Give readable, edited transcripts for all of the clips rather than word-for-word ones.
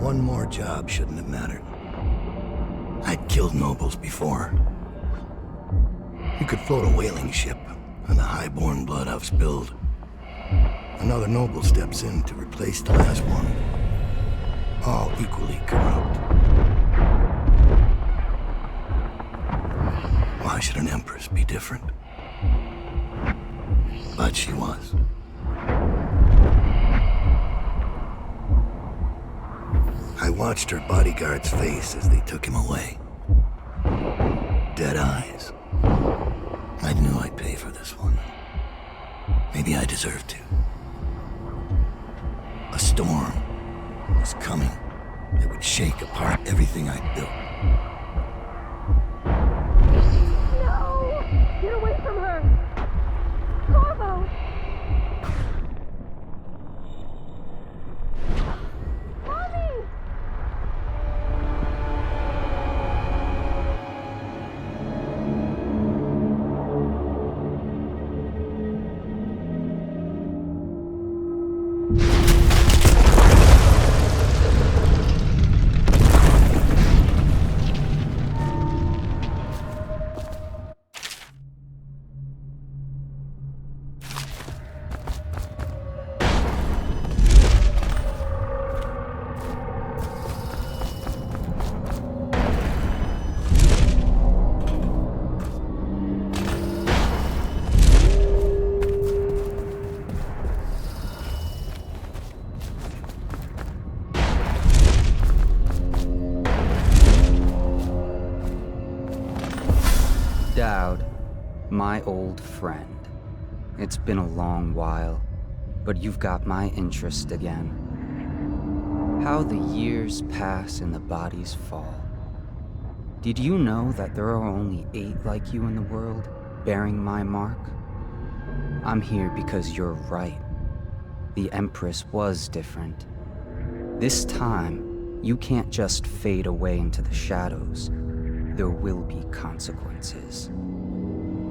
one more job shouldn't have mattered. I'd killed nobles before. You could float a whaling ship on the high-born blood I've spilled. Another noble steps in to replace the last one. All equally corrupt. Why should an empress be different? But she was. I watched her bodyguard's face as they took him away. Dead eyes. I knew I'd pay for this one. Maybe I deserved to. A storm was coming that would shake apart everything I'd built. No! Get away from her! Corvo! Mommy! Dowd, my old friend. It's been a long while, but you've got my interest again. How the years pass and the bodies fall. Did you know that there are only 8 like you in the world, bearing my mark? I'm here because you're right. The Empress was different. This time, you can't just fade away into the shadows. There will be consequences.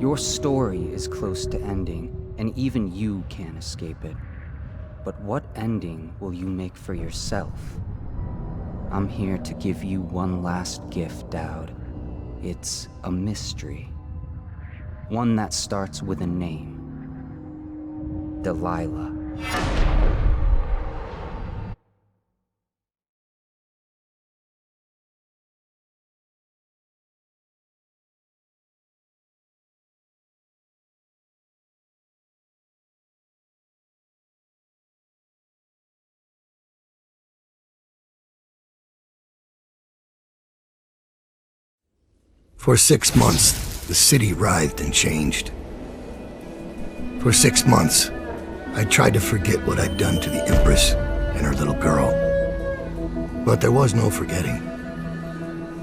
Your story is close to ending, and even you can't escape it. But what ending will you make for yourself? I'm here to give you one last gift, Dowd. It's a mystery. One that starts with a name. Delilah. For 6 months, the city writhed and changed. For 6 months, I tried to forget what I'd done to the Empress and her little girl. But there was no forgetting.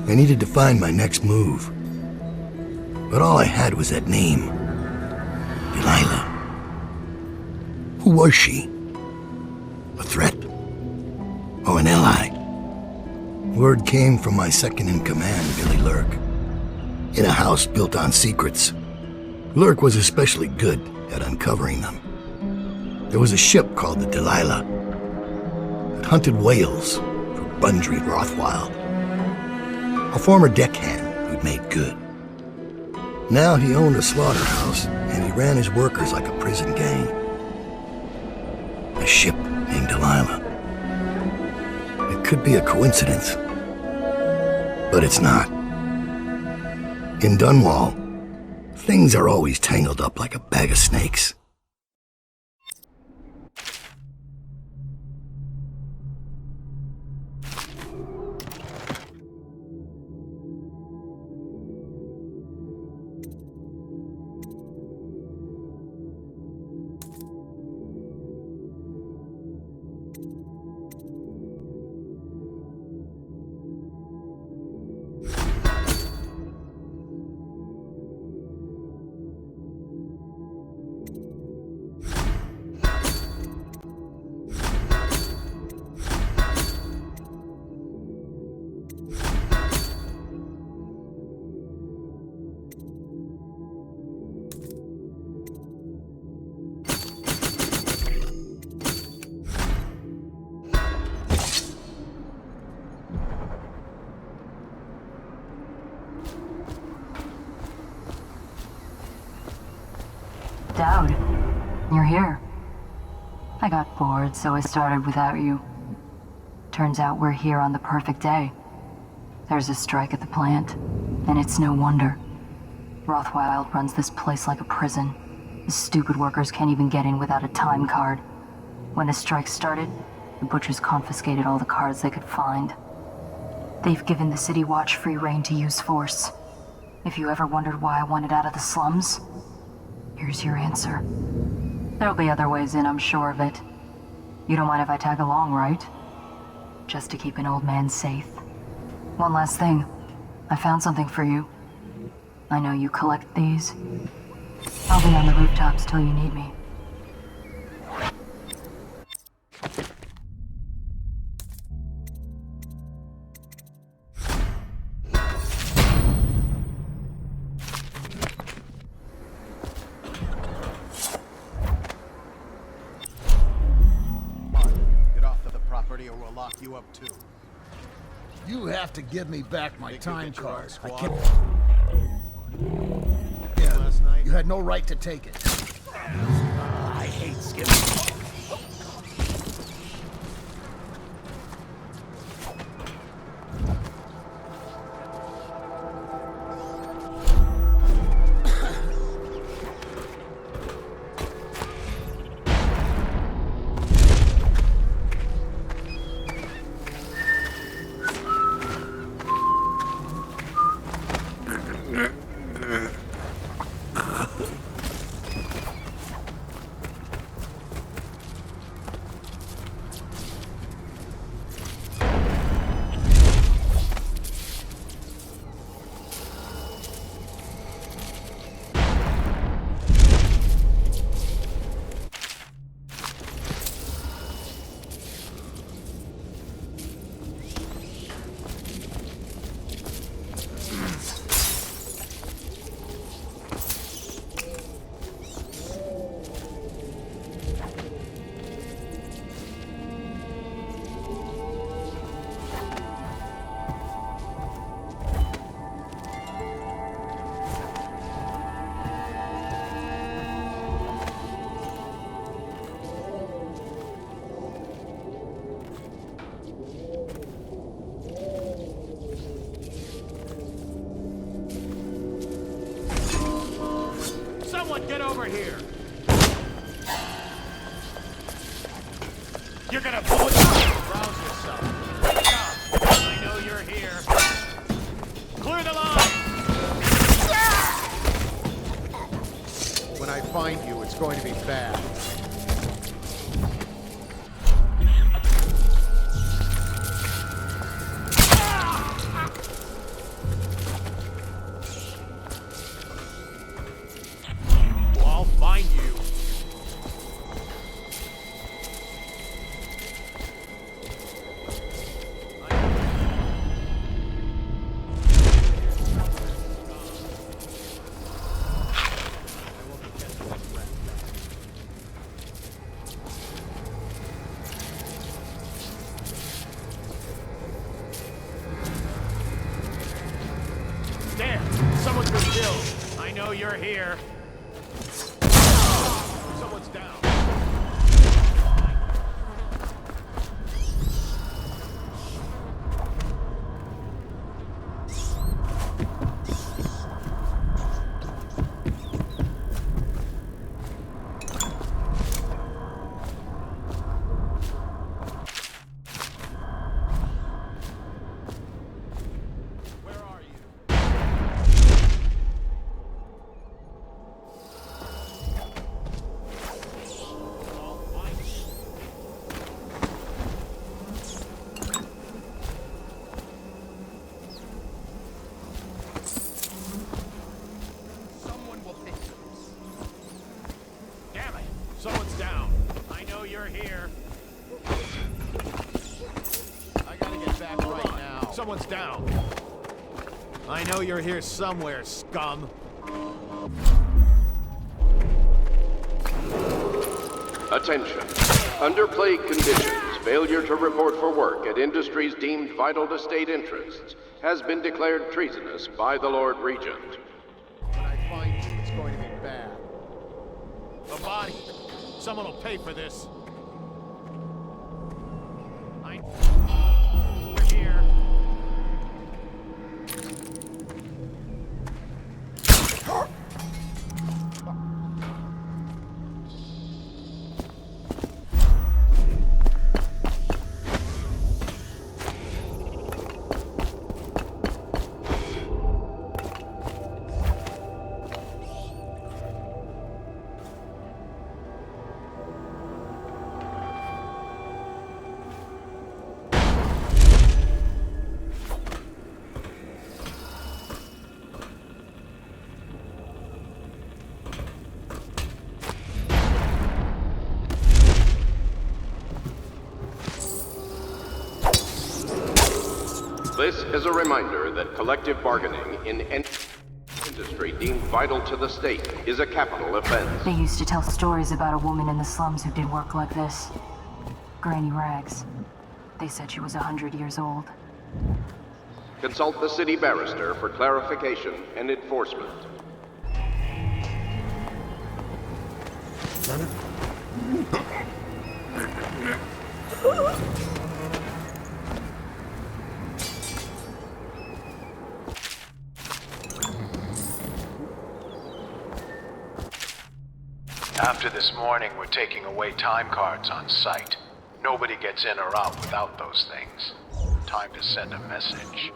I needed to find my next move. But all I had was that name. Delilah. Who was she? A threat? Or an ally? Word came from my second-in-command, Billy Lurk. In a house built on secrets, Lurk was especially good at uncovering them. There was a ship called the Delilah that hunted whales for Bundry Rothwild, a former deckhand who'd made good. Now he owned a slaughterhouse, and he ran his workers like a prison gang. A ship named Delilah. It could be a coincidence, but it's not. In Dunwall, things are always tangled up like a bag of snakes. out. You're here. I got bored, so I started without you. Turns out we're here on the perfect day. There's a strike at the plant, and it's no wonder. Rothwild runs this place like a prison. The stupid workers can't even get in without a time card. When the strike started, the butchers confiscated all the cards they could find. They've given the City Watch free rein to use force. If you ever wondered why I wanted out of the slums, here's your answer. There'll be other ways in, I'm sure of it. You don't mind if I tag along, right? Just to keep an old man safe. One last thing. I found something for you. I know you collect these. I'll be on the rooftops till you need me. Get off of the property or we'll lock you up too. You have to give me back my time card. I Squad. can't. Last night? You had no right to take it. I hate skipping. Someone get over here! You're gonna bullet rouse yourself. Wake up! I know you're here. Clear the line! When I find you, it's going to be bad. I'll find you. There! Someone's been killed. I know you're here. Someone's down. Where are you? Someone will fix this. Damn it! Someone's down. I know you're here. I gotta get back right now. Someone's down. I know you're here somewhere, scum. Attention. Under plague conditions, failure to report for work at industries deemed vital to state interests has been declared treasonous by the Lord Regent. When I find you, it's going to be bad. A body. Someone will pay for this. We're here. This is a reminder that collective bargaining in any industry deemed vital to the state is a capital offense. They used to tell stories about a woman in the slums who did work like this. Granny Rags. They said she was 100 years old. Consult the city barrister for clarification and enforcement. After this morning, we're taking away time cards on site. Nobody gets in or out without those things. Time to send a message.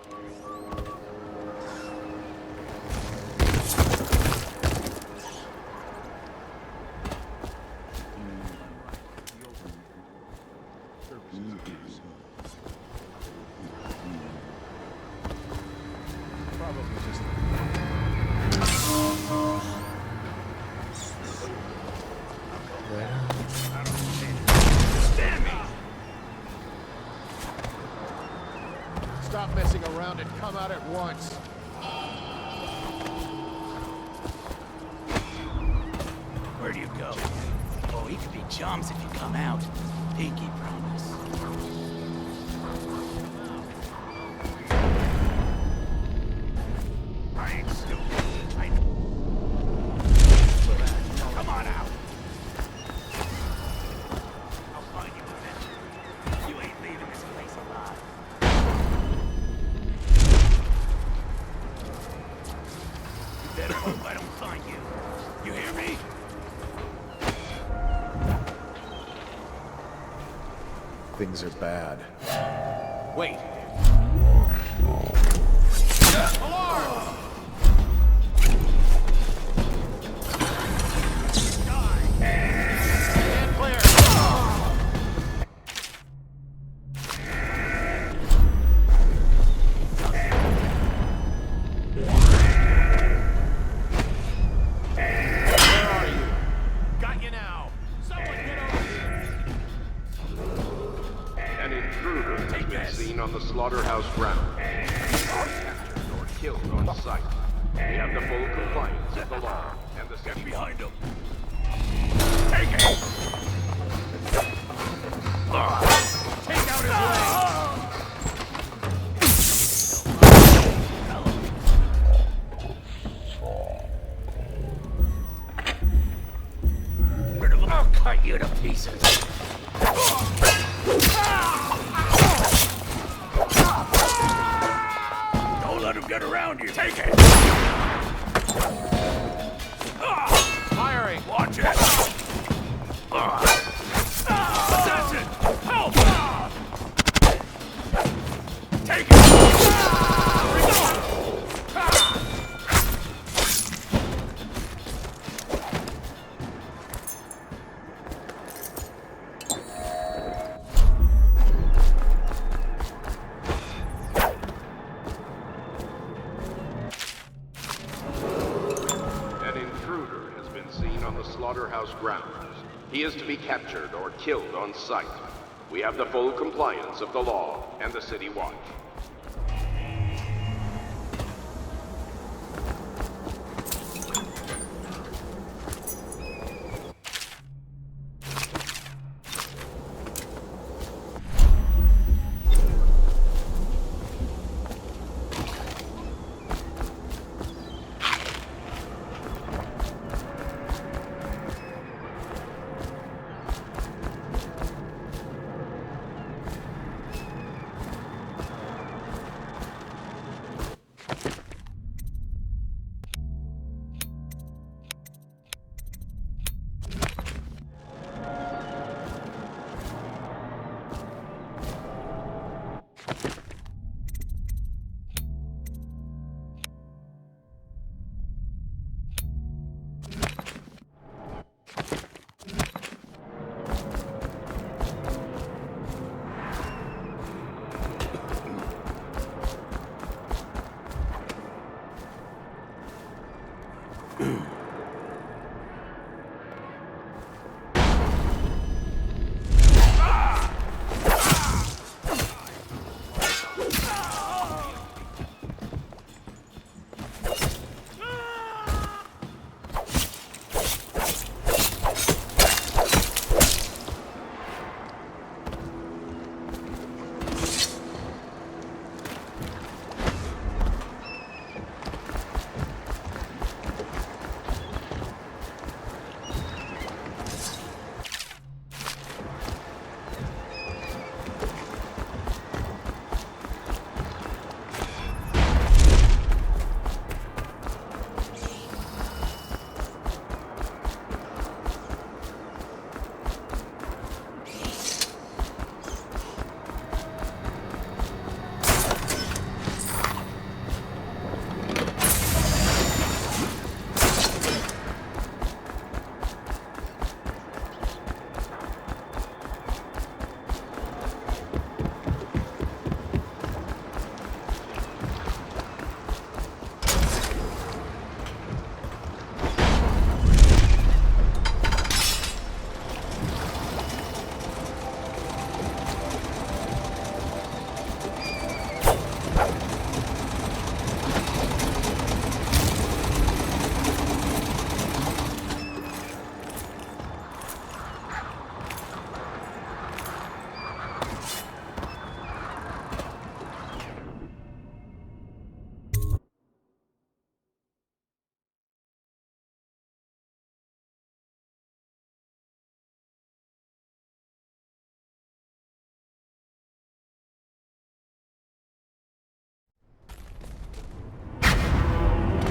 Stop messing around and come out at once. Where do you go? Oh, he could be chums if you come out. Pinky promise. I ain't stupid. Come on out. I'll find you eventually. You ain't leaving this place alive. You better hope I don't find you. You hear me? Things are bad. Wait. Stand clear. Where are you? Got you now. Someone get over here. An intruder has been seen on the slaughterhouse ground. Captured or killed on site. We have the full compliance of the law and the city Behind him. Take it! Take out his leg. Rid of him. I'll cut you to pieces. Don't let him get around you. Take it! Firing. Watch it! Assassin! Help! Take it! An intruder has been seen on the slaughterhouse grounds. He is to be captured or killed on site. We have the full compliance of the law and the city watch.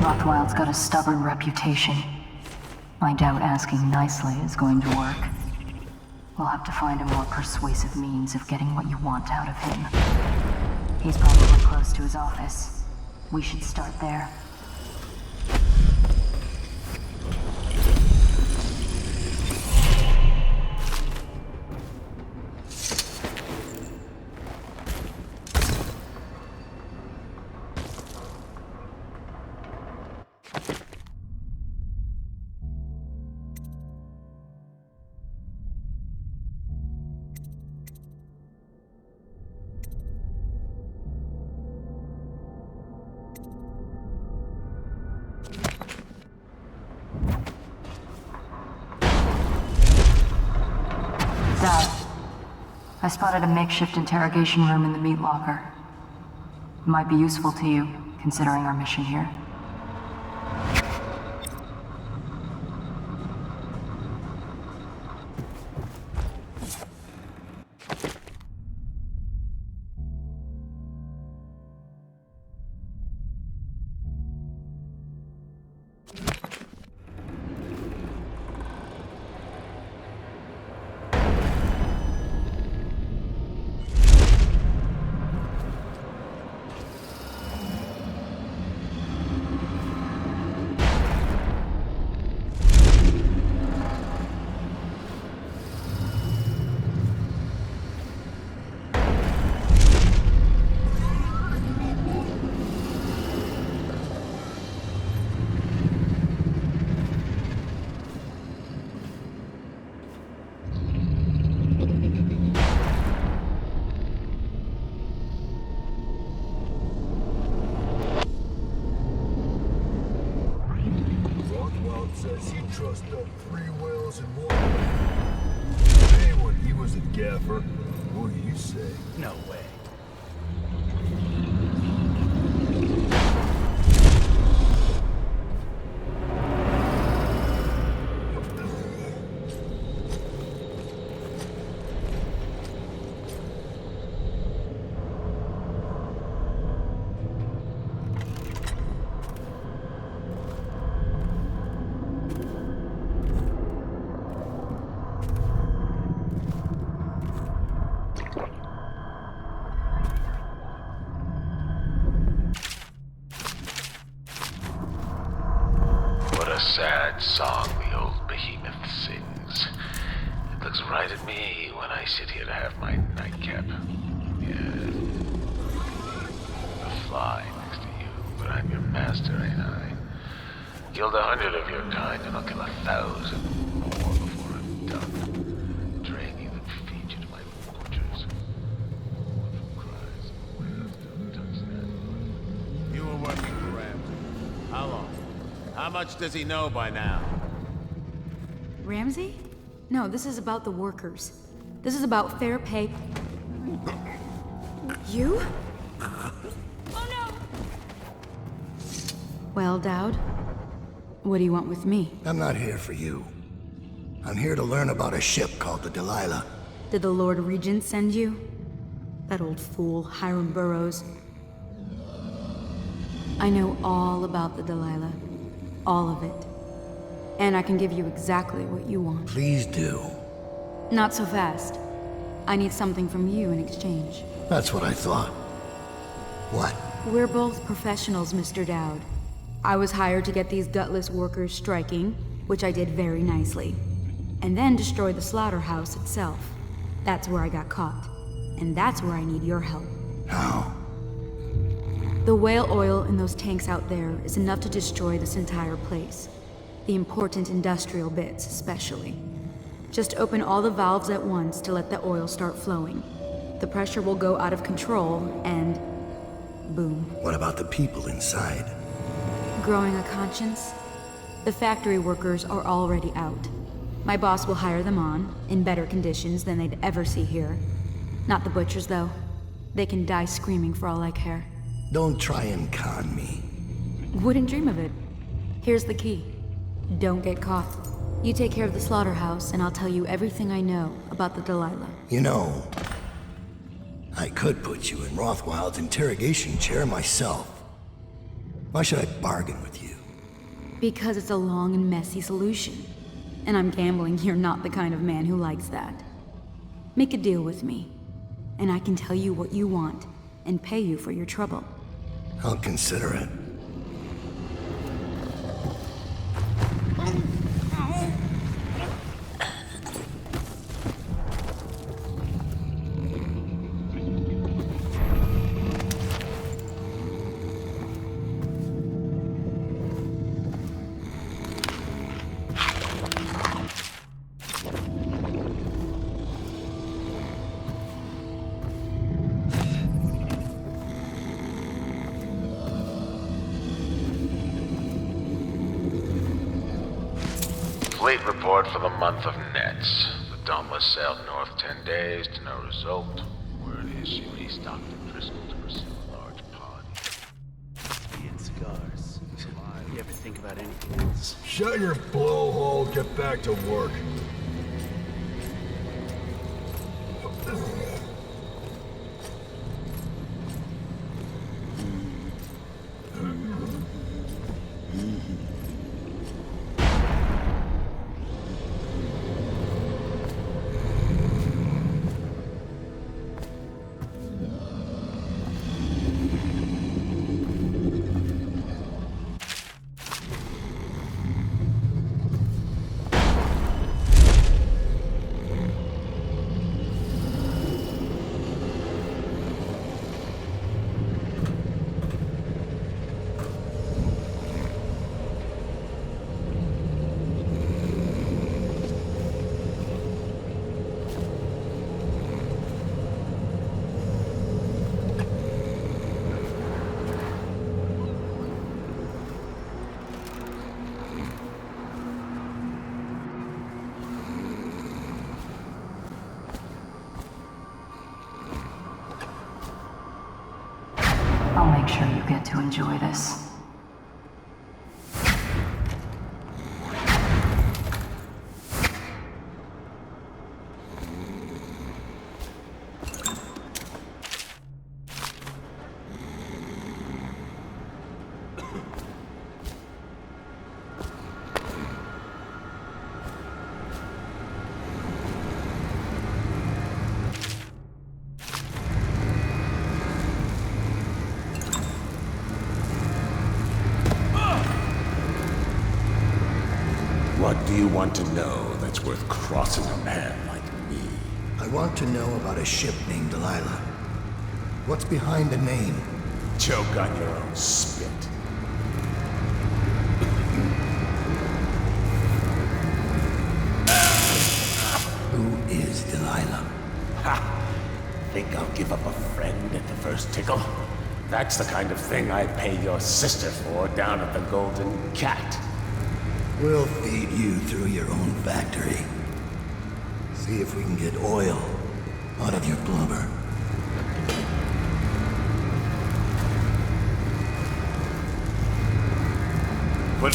Rothwild's got a stubborn reputation. I doubt asking nicely is going to work. We'll have to find a more persuasive means of getting what you want out of him. He's probably close to his office. We should start there. I spotted a makeshift interrogation room in the meat locker. It might be useful to you, considering our mission here. Says he trusts up 3 whales and more. Anyone, he was a gaffer. What do you say? No way. Sad song the old behemoth sings. It looks right at me when I sit here to have my nightcap. Yeah. A fly next to you, but I'm your master, ain't I? Killed 100 of your kind, and I'll kill 1,000 more before I'm done. Dragging them feed you to my quarters. You were working for Ramsey. How long? How much does he know by now? Ramsey? No, this is about the workers. This is about fair pay. You? Oh no! Well, Dowd, what do you want with me? I'm not here for you. I'm here to learn about a ship called the Delilah. Did the Lord Regent send you? That old fool, Hiram Burrows. I know all about the Delilah. All of it. And I can give you exactly what you want. Please do. Not so fast. I need something from you in exchange. That's what I thought. What? We're both professionals, Mr. Dowd. I was hired to get these gutless workers striking, which I did very nicely. And then destroy the slaughterhouse itself. That's where I got caught. And that's where I need your help. How? The whale oil in those tanks out there is enough to destroy this entire place. The important industrial bits, especially. Just open all the valves at once to let the oil start flowing. The pressure will go out of control, and... boom. What about the people inside? Growing a conscience? The factory workers are already out. My boss will hire them on, in better conditions than they'd ever see here. Not the butchers, though. They can die screaming for all I care. Don't try and con me. Wouldn't dream of it. Here's the key. Don't get caught. You take care of the slaughterhouse, and I'll tell you everything I know about the Delilah. You know, I could put you in Rothwild's interrogation chair myself. Why should I bargain with you? Because it's a long and messy solution. And I'm gambling you're not the kind of man who likes that. Make a deal with me, and I can tell you what you want and pay you for your trouble. I'll consider it. Fleet report for the month of Nets. The Dauntless sailed north 10 days to no result. Word is she restocked at Driscoll to pursue a large pod. Tea and cigars. You ever think about anything else? Shut your blowhole, get back to work. I'll make sure you get to enjoy this. What do you want to know that's worth crossing a man like me? I want to know about a ship named Delilah. What's behind the name? Choke on your own spit. Who is Delilah? Ha! Think I'll give up a friend at the first tickle? That's the kind of thing I pay your sister for down at the Golden Cat. We'll feed you through your own factory. See if we can get oil out of your blubber. But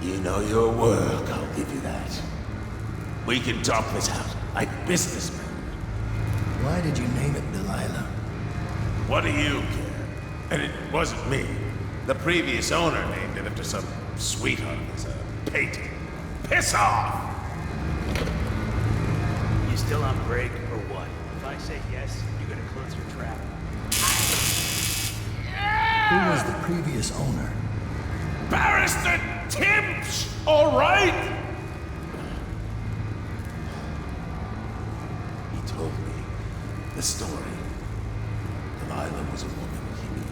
you know your work, I'll give you that. We can talk this out like businessmen. Why did you name it Delilah? What do you care? And it wasn't me. The previous owner named it after some sweetheart as a painting. Piss off! You still on break or what? If I say yes, you're gonna close your trap. Who was the previous owner? Barrister Timps, all right? He told me the story. Delilah was a woman he knew.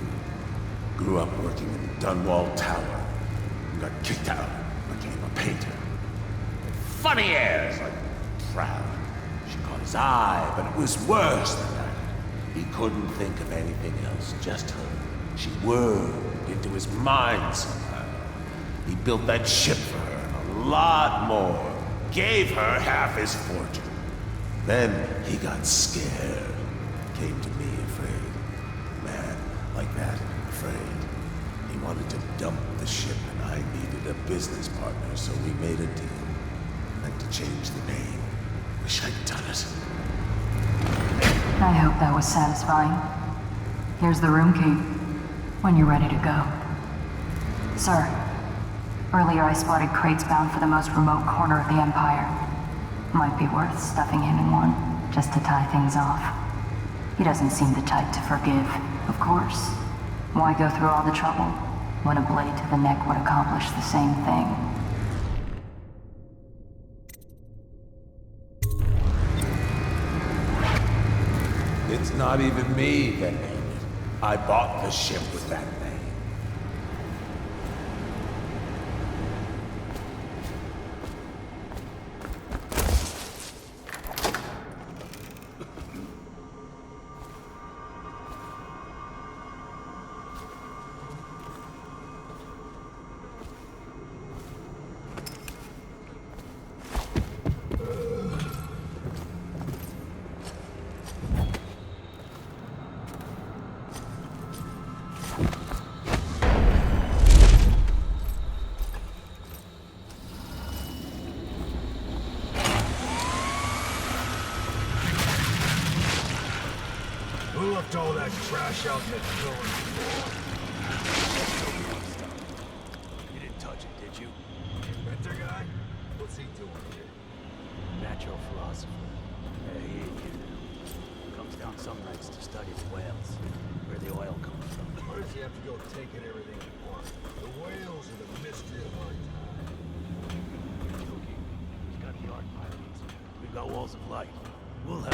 Grew up working in Dunwall Tower. Got kicked out, became a painter. Funny airs, like proud. She caught his eye, but it was worse than that. He couldn't think of anything else, just her. She whirled into his mind somehow. He built that ship for her, and a lot more. Gave her half his fortune. Then he got scared. Came to me afraid. Man like that, afraid. He wanted to dump the ship, and I needed a business partner, so we made a deal. Meant to change the name. Wish I'd done it. I hope that was satisfying. Here's the room key, when you're ready to go. Sir, earlier I spotted crates bound for the most remote corner of the Empire. Might be worth stuffing him in one, just to tie things off. He doesn't seem the type to forgive, of course. Why go through all the trouble when a blade to the neck would accomplish the same thing? It's not even me that named it. I bought the ship with that name. Who left all that trash out in the killing floor? You didn't touch it, did you? Winter guy? What's he doing here? Natural philosopher. Yeah, he ain't here now. Comes down some nights to study the whales, where the oil comes from. Why does he have to go taking everything apart? The whales are the mystery of our time. You're joking. He's got the art pirates. We've got walls of light. We'll have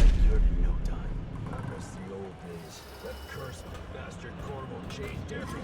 like dirt in no time. I miss the old days. That cursed bastard Corvo changed everything.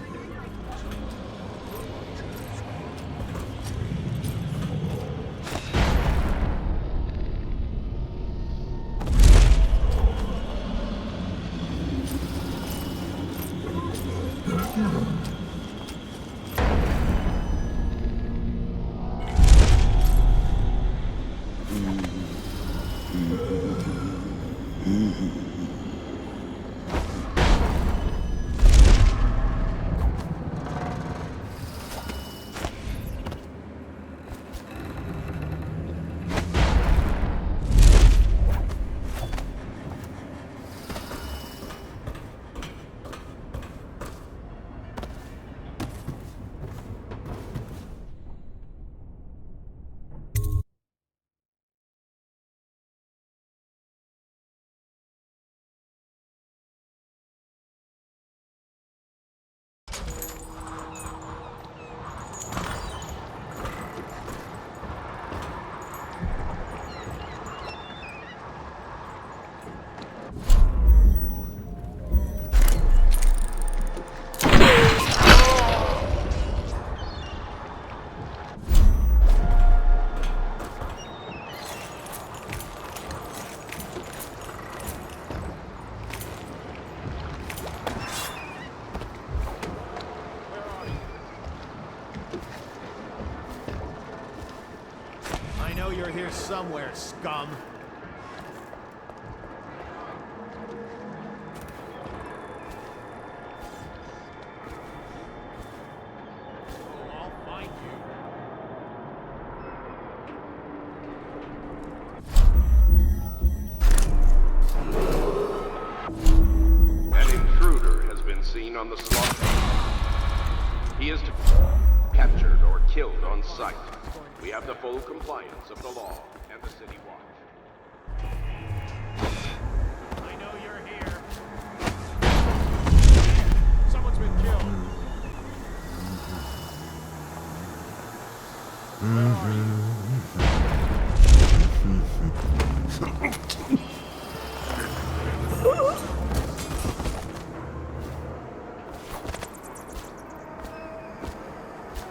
I know you're here somewhere, scum. Oh, I'll find you. An intruder has been seen on the slaughter. He is to be captured or killed on sight. We have the full compliance of the law and the city watch. I know you're here. Someone's been killed. Where are you?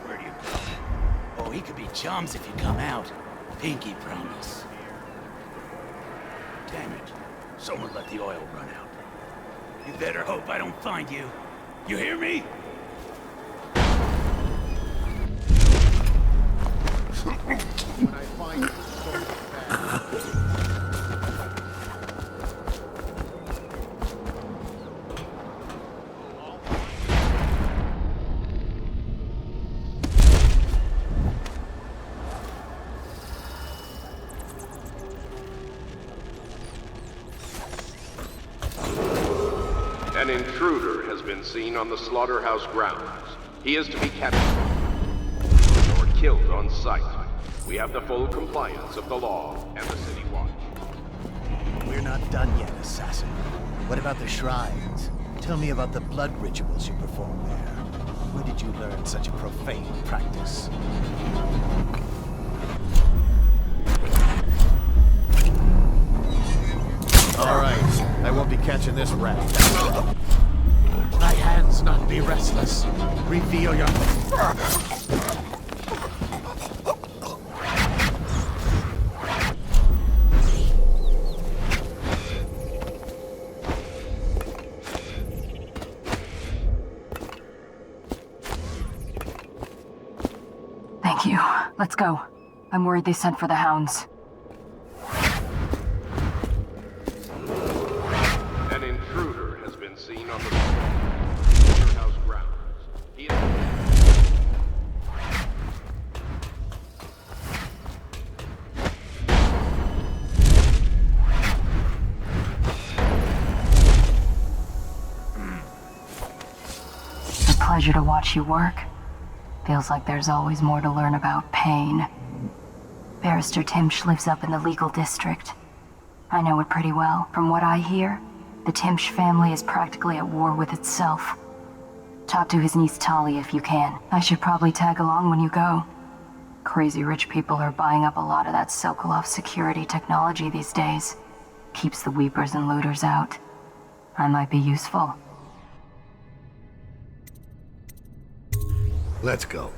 Where do you go? Oh, he could be chums if you come out. Pinky promise. Damn it. Someone let the oil run out. You better hope I don't find you. You hear me? When I find you, it's going to be bad. An intruder has been seen on the slaughterhouse grounds. He is to be captured or killed on sight. We have the full compliance of the law and the city watch. We're not done yet, assassin. What about the shrines? Tell me about the blood rituals you perform there. Where did you learn such a profane practice? All right, I won't be catching this rat. My hands not be restless. Reveal your... Thank you. Let's go. I'm worried they sent for the hounds. An intruder has been seen on the slaughterhouse grounds. He is... It's a pleasure to watch you work. Feels like there's always more to learn about pain. Barrister Timsh lives up in the legal district. I know it pretty well. From what I hear, the Timsh family is practically at war with itself. Talk to his niece Tali if you can. I should probably tag along when you go. Crazy rich people are buying up a lot of that Sokolov security technology these days. Keeps the weepers and looters out. I might be useful. Let's go.